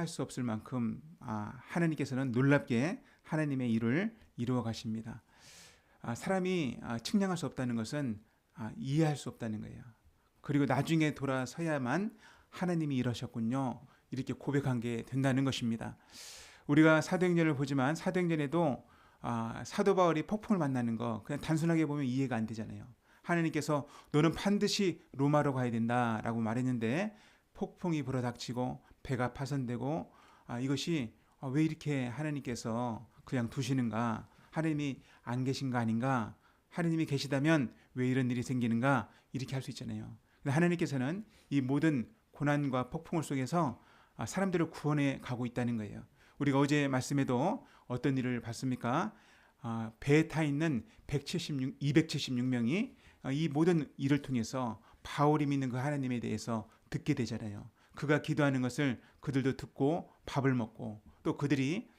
상상할 수 없을 만큼 하나님께서는 놀랍게 하나님의 일을 이루어 가십니다. 사람이 측량할 수 없다는 것은 이해할 수 없다는 거예요. 그리고 나중에 돌아서야만 하나님이 이러셨군요, 이렇게 고백한 게 된다는 것입니다. 우리가 사도행전을 보지만 사도행전에도 사도 바울이 폭풍을 만나는 거 그냥 단순하게 보면 이해가 안 되잖아요. 하나님께서 너는 반드시 로마로 가야 된다라고 말했는데 폭풍이 불어닥치고 배가 파손되고 이것이 왜 이렇게 하나님께서 그냥 두시는가, 하나님이 안 계신 거 아닌가, 하나님이 계시다면 왜 이런 일이 생기는가, 이렇게 할 수 있잖아요. 근데 하나님께서는 이 모든 고난과 폭풍을 속에서 사람들을 구원해 가고 있다는 거예요. 우리가 어제 말씀에도 어떤 일을 봤습니까? 배에 타 있는 276명이 이 모든 일을 통해서 바울이 믿는 그 하나님에 대해서 듣게 되잖아요. 그가 기도하는 것을 그들도 듣고 밥을 먹고, 또 그들이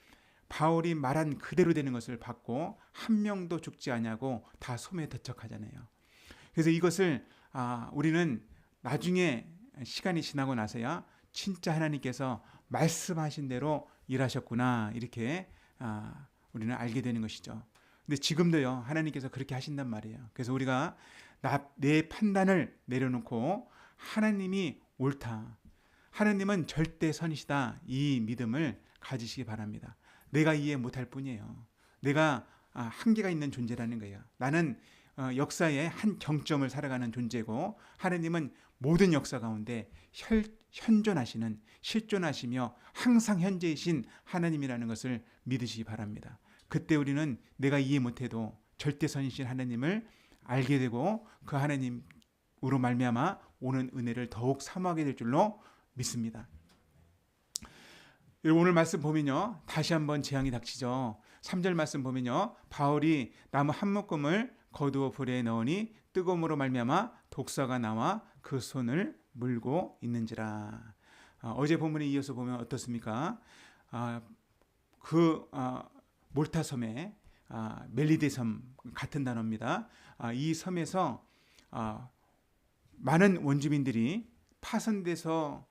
바울이 말한 그대로 되는 것을 받고 한 명도 죽지 않냐고 다 소매에 도착하잖아요. 그래서 이것을 우리는 나중에 시간이 지나고 나서야 진짜 하나님께서 말씀하신 대로 일하셨구나, 이렇게 우리는 알게 되는 것이죠. 근데 지금도요, 하나님께서 그렇게 하신단 말이에요. 그래서 우리가 내 판단을 내려놓고 하나님이 옳다, 하나님은 절대 선이시다, 이 믿음을 가지시기 바랍니다. 내가 이해 못할 뿐이에요. 내가 한계가 있는 존재라는 거예요. 나는 역사의 한 경점을 살아가는 존재고, 하나님은 모든 역사 가운데 현존하시는, 실존하시며 항상 현재이신 하나님이라는 것을 믿으시기 바랍니다. 그때 우리는 내가 이해 못해도 절대선이신 하나님을 알게 되고 그 하나님으로 말미암아 오는 은혜를 더욱 사모하게 될 줄로 믿습니다. 오늘 말씀 보면요, 다시 한번 재앙이 닥치죠. 3절 말씀 보면요, 바울이 나무 한 묶음을 거두어 불에 넣으니 뜨거움으로 말미암아 독사가 나와 그 손을 물고 있는지라. 어제 본문에 이어서 보면 어떻습니까? 몰타 섬에 멜리데 섬 같은 단어입니다. 이 섬에서 많은 원주민들이 파손돼서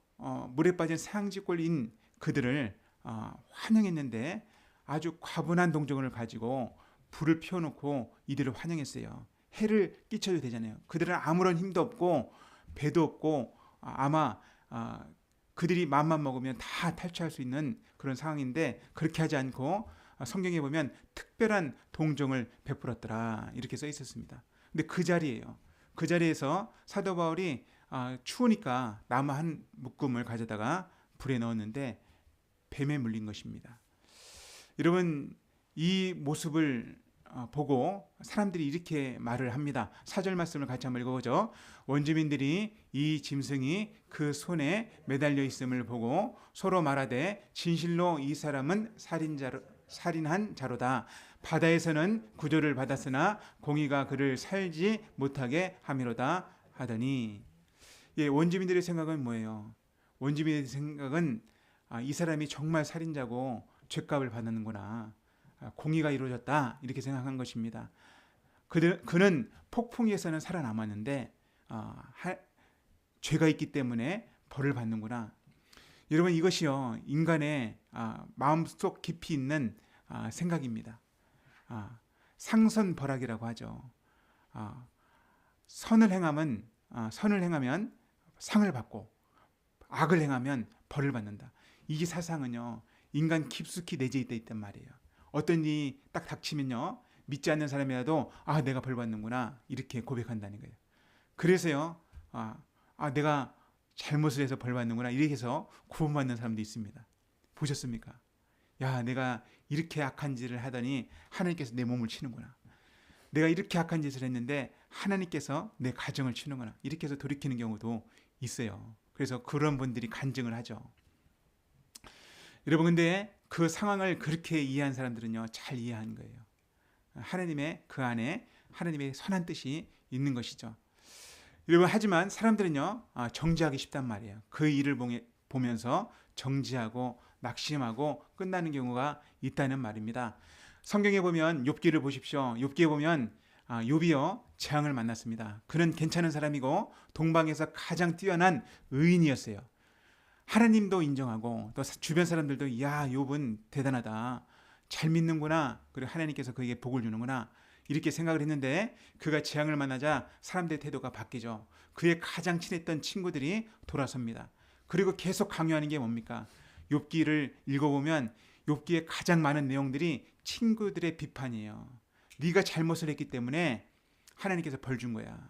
물에 빠진 사형지꼴인 그들을 환영했는데 아주 과분한 동정을 가지고 불을 피워놓고 이들을 환영했어요. 해를 끼쳐도 되잖아요. 그들은 아무런 힘도 없고 배도 없고 아마 그들이 마음만 먹으면 다 탈취할 수 있는 그런 상황인데 그렇게 하지 않고 성경에 보면 특별한 동정을 베풀었더라, 이렇게 써 있었습니다. 근데 그 자리에서 사도 바울이 추우니까 나무 한 묶음을 가져다가 불에 넣었는데 뱀에 물린 것입니다. 여러분, 이 모습을 보고 사람들이 이렇게 말을 합니다. 4절 말씀을 같이 한번 읽어보죠. 원주민들이 이 짐승이 그 손에 매달려 있음을 보고 서로 말하되 진실로 이 사람은 살인한 자로다. 바다에서는 구조를 받았으나 공의가 그를 살지 못하게 함이로다 하더니. 원주민들의 생각은 뭐예요? 원주민의 생각은 이 사람이 정말 살인자고 죄값을 받는구나, 공의가 이루어졌다, 이렇게 생각한 것입니다. 그는 폭풍에서는 살아남았는데 죄가 있기 때문에 벌을 받는구나. 여러분, 이것이요, 인간의 마음속 깊이 있는 생각입니다. 상선벌악이라고 하죠. 선을 행하면 상을 받고 악을 행하면 벌을 받는다. 이 사상은요, 인간 깊숙이 내재해 있단 말이에요. 어떤 일이 딱 닥치면요, 믿지 않는 사람이라도 내가 벌 받는구나, 이렇게 고백한다는 거예요. 그래서요, 내가 잘못을 해서 벌 받는구나, 이렇게 해서 구원받는 사람도 있습니다. 보셨습니까? 내가 이렇게 악한 짓을 하더니 하나님께서 내 몸을 치는구나, 내가 이렇게 악한 짓을 했는데 하나님께서 내 가정을 치는구나, 이렇게 해서 돌이키는 경우도 있어요. 그래서 그런 분들이 간증을 하죠. 여러분, 근데 그 상황을 그렇게 이해한 사람들은요, 잘 이해한 거예요. 하나님의 그 안에 하나님의 선한 뜻이 있는 것이죠. 여러분, 하지만 사람들은요, 정지하기 쉽단 말이에요. 그 일을 보면서 정지하고 낙심하고 끝나는 경우가 있다는 말입니다. 성경에 보면 욥기를 보십시오. 욥기에 보면 욥이요, 재앙을 만났습니다. 그는 괜찮은 사람이고 동방에서 가장 뛰어난 의인이었어요. 하나님도 인정하고 또 주변 사람들도 야, 욥은 대단하다. 잘 믿는구나. 그리고 하나님께서 그에게 복을 주는구나. 이렇게 생각을 했는데 그가 재앙을 만나자 사람들의 태도가 바뀌죠. 그의 가장 친했던 친구들이 돌아섭니다. 그리고 계속 강요하는 게 뭡니까? 욥기를 읽어보면 욥기의 가장 많은 내용들이 친구들의 비판이에요. 네가 잘못을 했기 때문에 하나님께서 벌 준 거야.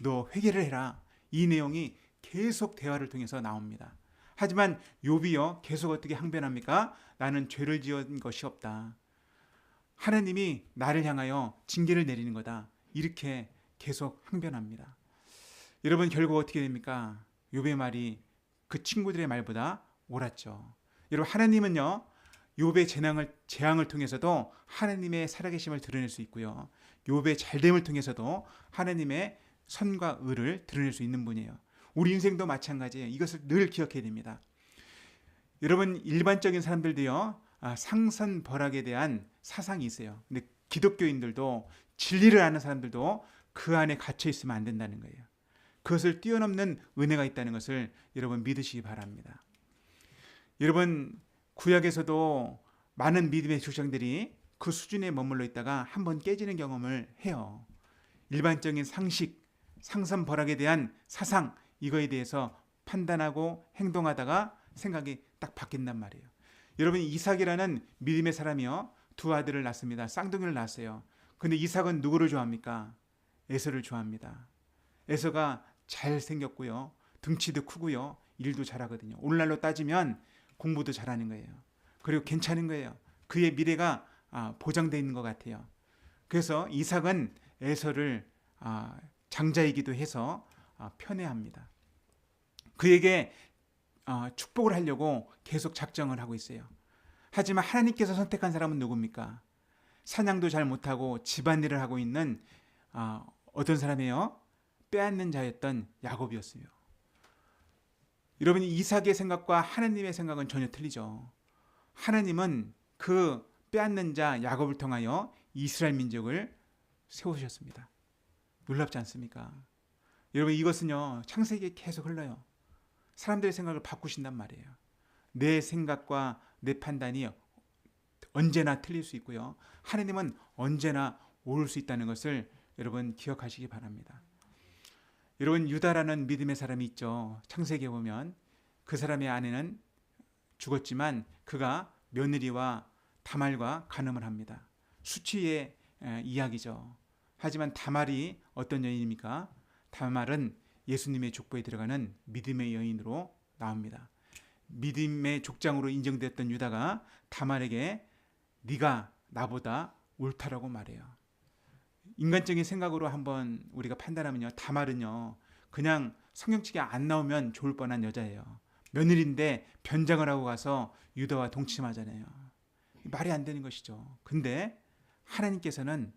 너 회개를 해라. 이 내용이 계속 대화를 통해서 나옵니다. 하지만 욥이요 계속 어떻게 항변합니까? 나는 죄를 지은 것이 없다. 하나님이 나를 향하여 징계를 내리는 거다. 이렇게 계속 항변합니다. 여러분 결국 어떻게 됩니까? 욥의 말이 그 친구들의 말보다 옳았죠. 여러분 하나님은요 욥의 재앙을 통해서도 하나님의 살아계심을 드러낼 수 있고요. 욥의 잘됨을 통해서도 하나님의 선과 의를 드러낼 수 있는 분이에요. 우리 인생도 마찬가지예요. 이것을 늘 기억해야 됩니다. 여러분 일반적인 사람들도요 상선벌악에 대한 사상이 있어요. 근데 기독교인들도 진리를 아는 사람들도 그 안에 갇혀 있으면 안 된다는 거예요. 그것을 뛰어넘는 은혜가 있다는 것을 여러분 믿으시기 바랍니다. 여러분 구약에서도 많은 믿음의 조상들이 그 수준에 머물러 있다가 한번 깨지는 경험을 해요. 일반적인 상식, 상선벌악에 대한 사상 이거에 대해서 판단하고 행동하다가 생각이 딱 바뀐단 말이에요. 여러분 이삭이라는 믿음의 사람이요 두 아들을 낳습니다. 쌍둥이를 낳았어요. 근데 이삭은 누구를 좋아합니까? 에서를 좋아합니다. 에서가 잘생겼고요. 등치도 크고요. 일도 잘하거든요. 오늘날로 따지면 공부도 잘하는 거예요. 그리고 괜찮은 거예요. 그의 미래가 보장되어 있는 것 같아요. 그래서 이삭은 에서를 장자이기도 해서 편애합니다. 그에게 축복을 하려고 계속 작정을 하고 있어요. 하지만 하나님께서 선택한 사람은 누굽니까? 사냥도 잘 못하고 집안일을 하고 있는 어떤 사람이에요? 빼앗는 자였던 야곱이었어요. 여러분 이삭의 생각과 하나님의 생각은 전혀 틀리죠. 하나님은 그 빼앗는 자 야곱을 통하여 이스라엘 민족을 세우셨습니다. 놀랍지 않습니까? 여러분 이것은요 창세기에 계속 흘러요. 사람들의 생각을 바꾸신단 말이에요. 내 생각과 내 판단이 언제나 틀릴 수 있고요. 하나님은 언제나 옳을 수 있다는 것을 여러분 기억하시기 바랍니다. 여러분 유다라는 믿음의 사람이 있죠. 창세기에 보면 그 사람의 아내는 죽었지만 그가 며느리와 다말과 간음을 합니다. 수치의 이야기죠. 하지만 다말이 어떤 여인입니까? 다말은 예수님의 족보에 들어가는 믿음의 여인으로 나옵니다. 믿음의 족장으로 인정되었던 유다가 다말에게 네가 나보다 옳다라고 말해요. 인간적인 생각으로 한번 우리가 판단하면요. 다말은요. 그냥 성경책에 안 나오면 좋을 뻔한 여자예요. 며느리인데 변장을 하고 가서 유다와 동침하잖아요. 말이 안 되는 것이죠. 근데 하나님께서는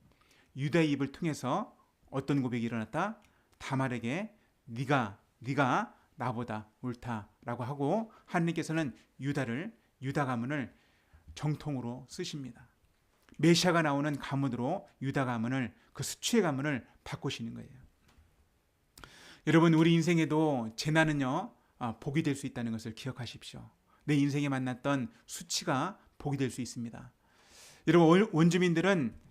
유다의 입을 통해서 어떤 고백이 일어났다? 다말에게 네가 나보다 옳다라고 하고 하나님께서는 유다 가문을 정통으로 쓰십니다. 메시아가 나오는 가문으로 유다 가문을 그 수치의 가문을 바꾸시는 거예요. 여러분 우리 인생에도 재난은요 복이 될 수 있다는 것을 기억하십시오. 내 인생에 만났던 수치가 복이 될 수 있습니다. 여러분 원주민들은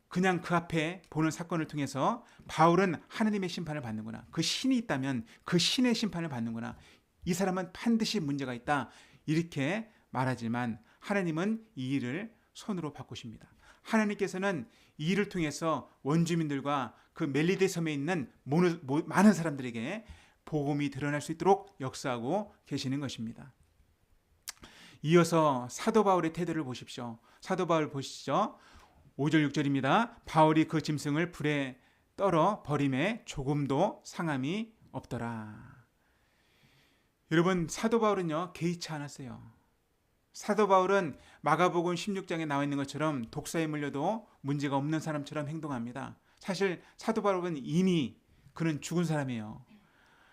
그냥 그 앞에 보는 사건을 통해서 바울은 하나님의 심판을 받는구나. 그 신이 있다면 그 신의 심판을 받는구나. 이 사람은 반드시 문제가 있다. 이렇게 말하지만 하나님은 이 일을 손으로 바꾸십니다. 하나님께서는 이 일을 통해서 원주민들과 그 멜리데 섬에 있는 많은 사람들에게 복음이 드러날 수 있도록 역사하고 계시는 것입니다. 이어서 사도 바울의 태도를 보십시오. 사도 바울 보시죠. 5절 6절입니다. 바울이 그 짐승을 불에 떨어 버림에 조금도 상함이 없더라. 여러분 사도 바울은요 개의치 않았어요. 사도 바울은 마가복음 16장에 나와 있는 것처럼 독사에 물려도 문제가 없는 사람처럼 행동합니다. 사실 사도 바울은 이미 그는 죽은 사람이에요.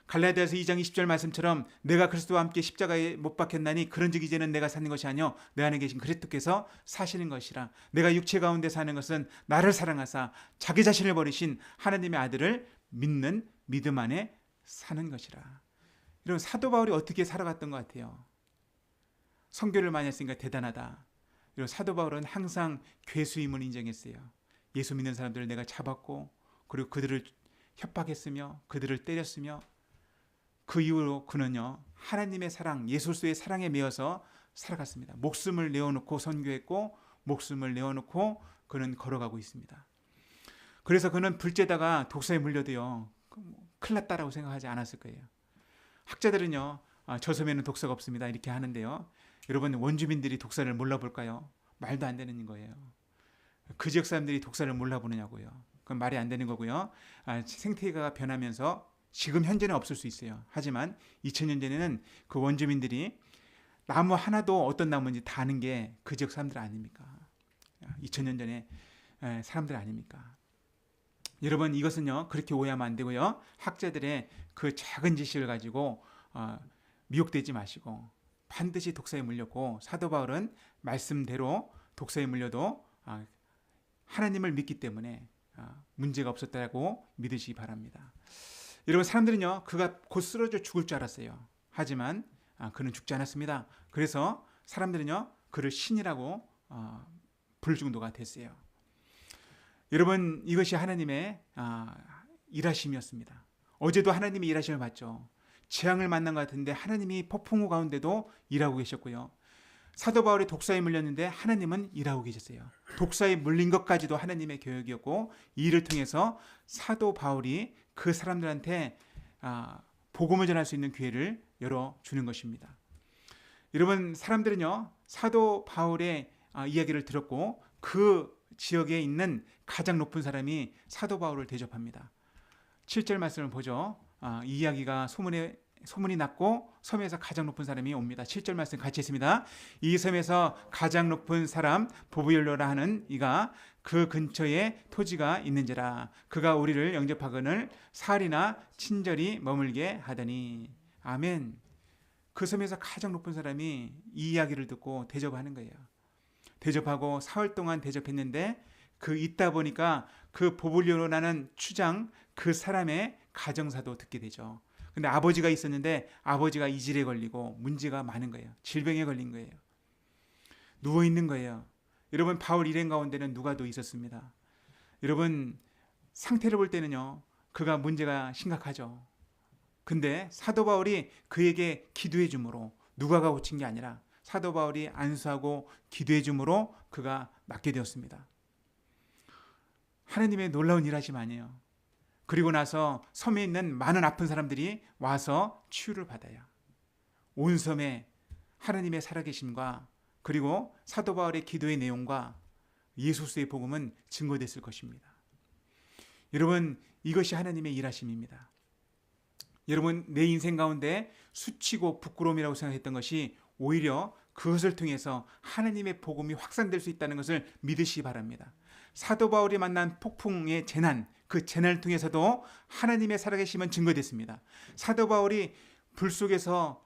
갈라디아서 2장 20절 말씀처럼 내가 그리스도와 함께 십자가에 못 박혔나니 그런즉 이제는 내가 사는 것이 아니요 내 안에 계신 그리스도께서 사시는 것이라. 내가 육체 가운데 사는 것은 나를 사랑하사 자기 자신을 버리신 하나님의 아들을 믿는 믿음 안에 사는 것이라. 이런 사도 바울이 어떻게 살아갔던 것 같아요? 선교를 많이 했으니까 대단하다. 이런 사도 바울은 항상 괴수임을 인정했어요. 예수 믿는 사람들을 내가 잡았고 그리고 그들을 협박했으며 그들을 때렸으며 그 이후로 그는요 하나님의 사랑, 예수의 사랑에 매여서 살아갔습니다. 목숨을 내어놓고 선교했고 목숨을 내어놓고 그는 걸어가고 있습니다. 그래서 그는 불죄다가 독사에 물려도요 큰일 났다라고 생각하지 않았을 거예요. 학자들은요 저 섬에는 독사가 없습니다 이렇게 하는데요, 여러분 원주민들이 독사를 몰라볼까요? 말도 안 되는 거예요. 그 지역 사람들이 독사를 몰라보느냐고요. 그건 말이 안 되는 거고요. 생태계가 변하면서 지금 현재는 없을 수 있어요. 하지만 2000년 전에는 그 원주민들이 나무 하나도 어떤 나무인지 다 아는 게 그 지역 사람들 아닙니까? 2000년 전에 사람들 아닙니까? 여러분 이것은요 그렇게 오해하면 안 되고요. 학자들의 그 작은 지식을 가지고 미혹되지 마시고 반드시 독사에 물렸고 사도 바울은 말씀대로 독사에 물려도 하나님을 믿기 때문에 문제가 없었다고 믿으시기 바랍니다. 여러분 사람들은요 그가 곧 쓰러져 죽을 줄 알았어요. 하지만 그는 죽지 않았습니다. 그래서 사람들은요 그를 신이라고 부를 정도가 됐어요. 여러분 이것이 하나님의 일하심이었습니다. 어제도 하나님의 일하심을 봤죠. 재앙을 만난 것 같은데 하나님이 폭풍우 가운데도 일하고 계셨고요. 사도 바울이 독사에 물렸는데 하나님은 일하고 계셨어요. 독사에 물린 것까지도 하나님의 계획이었고 이 일을 통해서 사도 바울이 그 사람들한테 복음을 전할 수 있는 기회를 열어주는 것입니다. 여러분 사람들은요 사도 바울의 이야기를 들었고 그 지역에 있는 가장 높은 사람이 사도 바울을 대접합니다. 7절 말씀을 보죠. 이 이야기가 소문이 났고 섬에서 가장 높은 사람이 옵니다. 7절 말씀 같이 했습니다. 이 섬에서 가장 높은 사람 보부엘로라 하는 이가 그 근처에 토지가 있는지라 그가 우리를 영접하거늘 사흘이나 친절히 머물게 하더니. 아멘. 그 섬에서 가장 높은 사람이 이 이야기를 듣고 대접하는 거예요. 대접하고 사흘 동안 대접했는데 그 있다 보니까 그 보불리오라는 추장 그 사람의 가정사도 듣게 되죠. 근데 아버지가 있었는데 아버지가 이질에 걸리고 문제가 많은 거예요. 질병에 걸린 거예요. 누워 있는 거예요. 여러분 바울 일행 가운데는 누가도 있었습니다. 여러분 상태를 볼 때는요 그가 문제가 심각하죠. 근데 사도 바울이 그에게 기도해 주므로 누가가 고친 게 아니라 사도 바울이 안수하고 기도해 주므로 그가 낫게 되었습니다. 하나님의 놀라운 일하심 아니에요. 그리고 나서 섬에 있는 많은 아픈 사람들이 와서 치유를 받아요. 온 섬에 하나님의 살아계심과 그리고 사도 바울의 기도의 내용과 예수의 복음은 증거됐을 것입니다. 여러분 이것이 하나님의 일하심입니다. 여러분 내 인생 가운데 수치고 부끄러움이라고 생각했던 것이 오히려 그것을 통해서 하나님의 복음이 확산될 수 있다는 것을 믿으시기 바랍니다. 사도 바울이 만난 폭풍의 재난, 그 재난을 통해서도 하나님의 살아계심은 증거됐습니다. 사도 바울이 불 속에서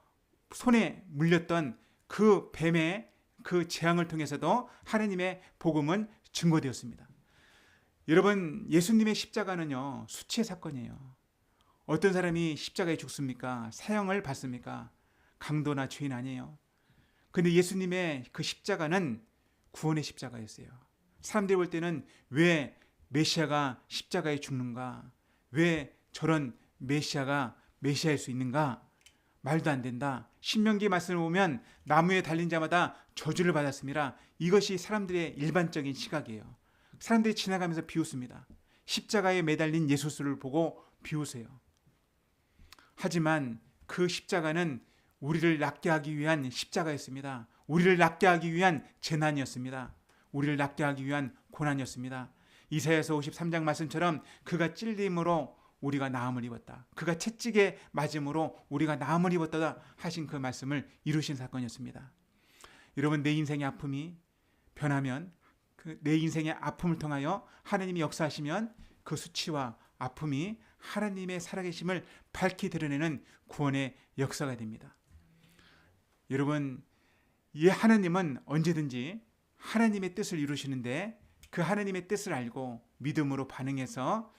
손에 물렸던 그 뱀의 그 재앙을 통해서도 하나님의 복음은 증거되었습니다. 여러분 예수님의 십자가는요 수치의 사건이에요. 어떤 사람이 십자가에 죽습니까? 사형을 받습니까? 강도나 죄인 아니에요. 근데 예수님의 그 십자가는 구원의 십자가였어요. 사람들이 볼 때는 왜 메시아가 십자가에 죽는가? 왜 저런 메시아가 메시아일 수 있는가? 말도 안 된다. 신명기 말씀을 보면 나무에 달린 자마다 저주를 받았습니다. 이것이 사람들의 일반적인 시각이에요. 사람들이 지나가면서 비웃습니다. 십자가에 매달린 예수를 보고 비웃어요. 하지만 그 십자가는 우리를 낫게 하기 위한 십자가였습니다. 우리를 낫게 하기 위한 재난이었습니다. 우리를 낫게 하기 위한 고난이었습니다. 이사야서 53장 말씀처럼 그가 찔림으로 우리가 나음을 입었다. 그가 채찍에 맞음으로 우리가 나음을 입었다 하신 그 말씀을 이루신 사건이었습니다. 여러분 내 인생의 아픔이 변하면 내 인생의 아픔을 통하여 하나님이 역사하시면 그 수치와 아픔이 하나님의 살아계심을 밝히 드러내는 구원의 역사가 됩니다. 여러분 이 하나님은 언제든지 하나님의 뜻을 이루시는데 그 하나님의 뜻을 알고 믿음으로 반응해서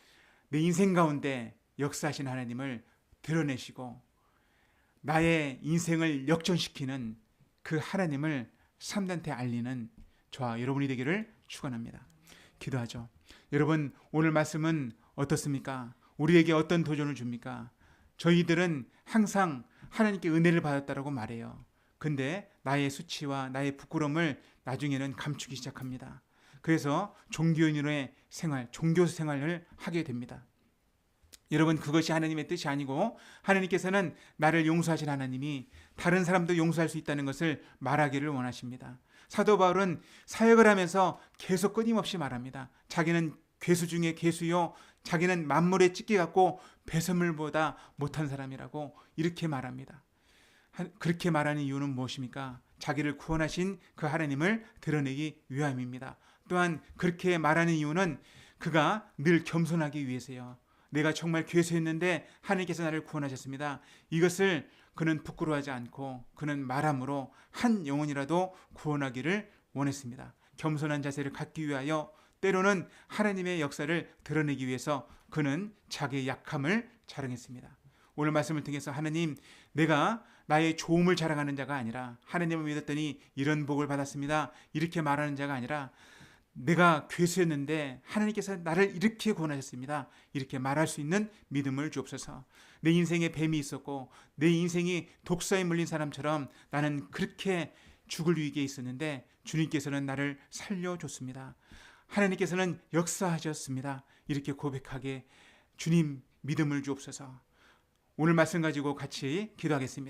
내 인생 가운데 역사하신 하나님을 드러내시고 나의 인생을 역전시키는 그 하나님을 사람들한테 알리는 저와 여러분이 되기를 축원합니다. 기도하죠. 여러분, 오늘 말씀은 어떻습니까? 우리에게 어떤 도전을 줍니까? 저희들은 항상 하나님께 은혜를 받았다라고 말해요. 근데 나의 수치와 나의 부끄러움을 나중에는 감추기 시작합니다. 그래서 종교인으로의 생활, 종교수 생활을 하게 됩니다. 여러분, 그것이 하나님의 뜻이 아니고 하나님께서는 나를 용서하신 하나님이 다른 사람도 용서할 수 있다는 것을 말하기를 원하십니다. 사도 바울은 사역을 하면서 계속 끊임없이 말합니다. 자기는 괴수 중에 괴수요, 자기는 만물에 찢기 같고 배설물보다 못한 사람이라고 이렇게 말합니다. 그렇게 말하는 이유는 무엇입니까? 자기를 구원하신 그 하나님을 드러내기 위함입니다. 또한 그렇게 말하는 이유는 그가 늘 겸손하기 위해서요. 내가 정말 괴수했는데 하나님께서 나를 구원하셨습니다. 이것을 그는 부끄러워하지 않고 그는 말함으로 한 영혼이라도 구원하기를 원했습니다. 겸손한 자세를 갖기 위하여 때로는 하나님의 역사를 드러내기 위해서 그는 자기의 약함을 자랑했습니다. 오늘 말씀을 통해서 하나님, 내가 나의 좋음을 자랑하는 자가 아니라 하나님을 믿었더니 이런 복을 받았습니다. 이렇게 말하는 자가 아니라 내가 괴수였는데 하나님께서 나를 이렇게 구원하셨습니다. 이렇게 말할 수 있는 믿음을 주옵소서. 내 인생에 뱀이 있었고 내 인생이 독사에 물린 사람처럼 나는 그렇게 죽을 위기에 있었는데 주님께서는 나를 살려줬습니다. 하나님께서는 역사하셨습니다. 이렇게 고백하게 주님 믿음을 주옵소서. 오늘 말씀 가지고 같이 기도하겠습니다.